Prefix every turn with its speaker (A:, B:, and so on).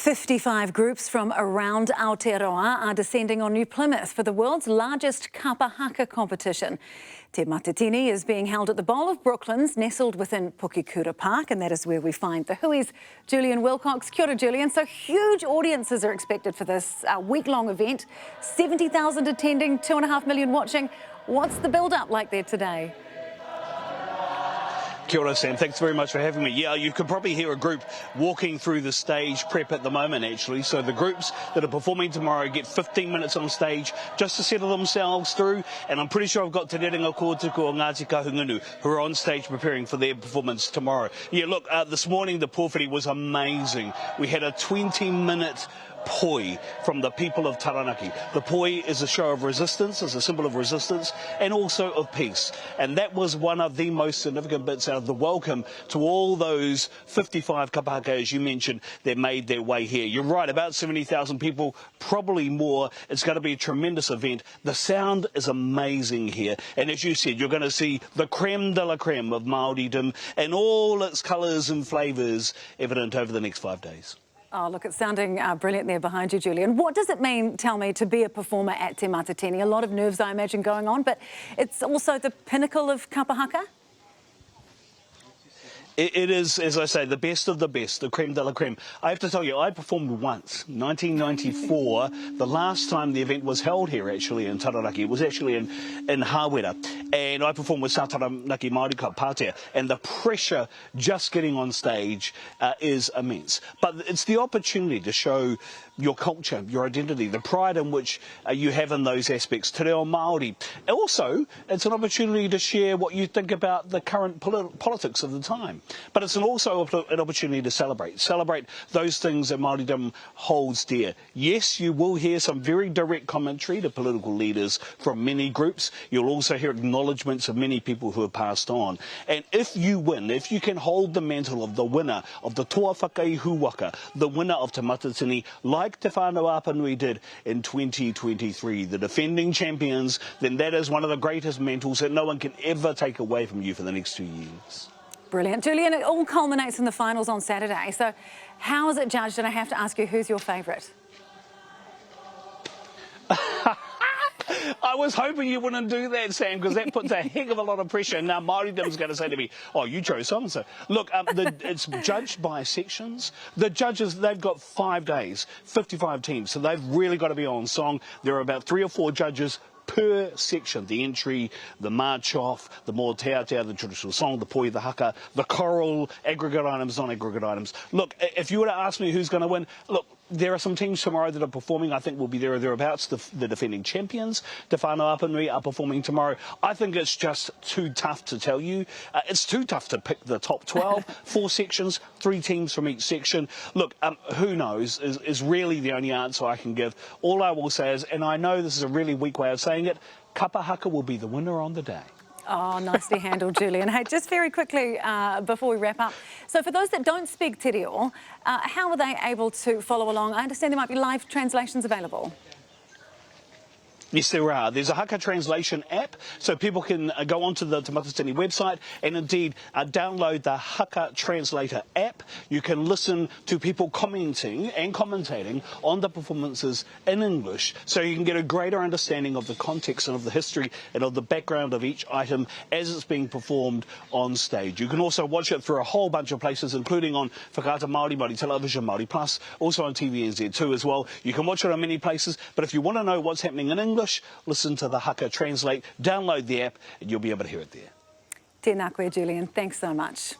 A: 55 groups from around Aotearoa are descending on New Plymouth for the world's largest Kapa Haka competition. Te Matatini is being held at the Bowl of Brooklands, nestled within Pukekura Park, and that is where we find the Hui's Julian Wilcox. Kia ora, Julian. So huge audiences are expected for this week-long event. 70,000 attending, 2.5 million watching. What's the build-up like there today?
B: Kia ora, Sam. Thanks very much for having me. Yeah, you could probably hear a group walking through the stage prep at the moment, actually. So the groups that are performing tomorrow get 15 minutes on stage just to settle themselves through. And I'm pretty sure I've got Te Rerenga Kōtuku o Ngāti Kahungunu who are on stage preparing for their performance tomorrow. Yeah, look, this morning the pōwhiri was amazing. We had a 20-minute poi from the people of Taranaki. The poi is a show of resistance, is a symbol of resistance, and also of peace. And that was one of the most significant bits out of the welcome to all those 55 Kapa Haka, as you mentioned, that made their way here. You're right, about 70,000 people, probably more. It's going to be a tremendous event. The sound is amazing here. And as you said, you're going to see the creme de la creme of Māoridom and all its colours and flavours evident over the next 5 days.
A: Oh, look, it's sounding brilliant there behind you, Julian. What does it mean, tell me, to be a performer at Te Matatini? A lot of nerves, I imagine, going on, but it's also the pinnacle of Kapa Haka?
B: It is, as I say, the best of the best, the creme de la creme. I have to tell you, I performed once, 1994, the last time the event was held here, actually, in Taranaki. It was actually in Hawera. And I performed with South Taranaki Māori Club Pātea. And the pressure just getting on stage is immense. But it's the opportunity to show your culture, your identity, the pride in which you have in those aspects, te reo Māori. Also, it's an opportunity to share what you think about the current politics of the time. But it's also an opportunity to celebrate those things that Māoridom holds dear. Yes, you will hear some very direct commentary to political leaders from many groups. You'll also hear acknowledgements of many people who have passed on. And if you win, if you can hold the mantle of the winner of the Toa Whakaihu Waka, the winner of Te Matatini, like Te Whānau Apanui did in 2023, the defending champions, then that is one of the greatest mantles that no one can ever take away from you for the next 2 years.
A: Brilliant. Julian, it all culminates in the finals on Saturday. So how is it judged? And I have to ask you, who's your favourite?
B: I was hoping you wouldn't do that, Sam, because that puts a heck of a lot of pressure. Now, Māoridom's going to say to me, oh, you chose so-and-so. Look, it's judged by sections. The judges, they've got 5 days, 55 teams, so they've really got to be on song. There are about 3 or 4 judges per section: the entry, the march off, the more te atea, the traditional song, the poi, the haka, the choral, aggregate items, non-aggregate items. Look, if you were to ask me who's going to win, look, there are some teams tomorrow that are performing. I think will be there or thereabouts. The defending champions, Te Whānau Apanui, are performing tomorrow. I think it's just too tough to tell you. It's too tough to pick the top 12. 4 sections, 3 teams from each section. Look, who knows is really the only answer I can give. All I will say is, and I know this is a really weak way of saying it, Kapa Haka will be the winner on the day.
A: Oh, nicely handled, Julian. Hey, just very quickly before we wrap up. So for those that don't speak te reo, how are they able to follow along? I understand there might be live translations available.
B: Yes, there are. There's a Haka translation app, so people can go onto the Te Matatini website and indeed download the Haka translator app. You can listen to people commenting and commentating on the performances in English, so you can get a greater understanding of the context and of the history and of the background of each item as it's being performed on stage. You can also watch it through a whole bunch of places, including on Whakaata Māori, Māori Television, Māori Plus, also on TVNZ2 as well. You can watch it on many places, but if you want to know what's happening in English, listen to the Haka Translate, download the app, and you'll be able to hear it there.
A: Tēnā koe, Julian. Thanks so much.